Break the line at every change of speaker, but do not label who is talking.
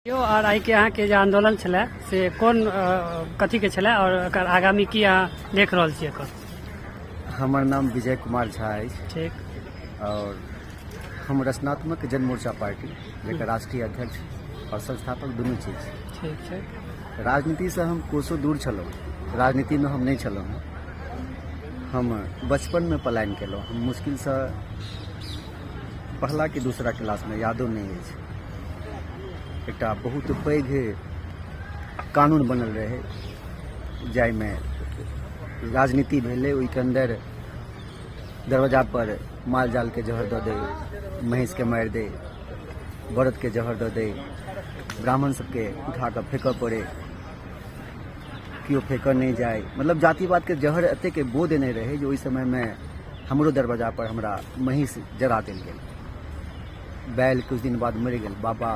यो और आई के यहाँ के जो आंदोलन छलै से कोन कथी के छलै और एकर आगामी की अहाँ देख रहल छियै एकर?
हमर नाम विजय कुमार झा अछि
ठीक।
और हम रचनात्मक जन मोर्चा पार्टी जेकर राष्ट्रीय अध्यक्ष और संस्थापक दुनू चीज छी।
ठीक छै।
राजनीति से हम कोसों दूर छलहुँ, राजनीति में हम नहीं छलहुँ हँ। हम बचपन में पलायन केलहुँ। हम मुश्किल से पहला कि दूसरा क्लास में यादो नहीं अछि। एकटा बहुत पैघ कानून बनल रहे जाहिमे राजनीति भेलै, ओहिके अंदर दरवाजा पर माल जाल के जहर दऽ दे, महीष के मारि दे, बरद के जहर दऽ दे, ब्राह्मण सबके उठा कऽ फेंकऽ पड़े, केओ फेंकऽ नहीं जाए। मतलब जातिवाद के जहर एते के बो देने रहे जो ओहि समय में हमरो दरवाजा पर हमरा महीष जरा देल गेल। बैल कुछ दिन बाद मरि गेल, बाबा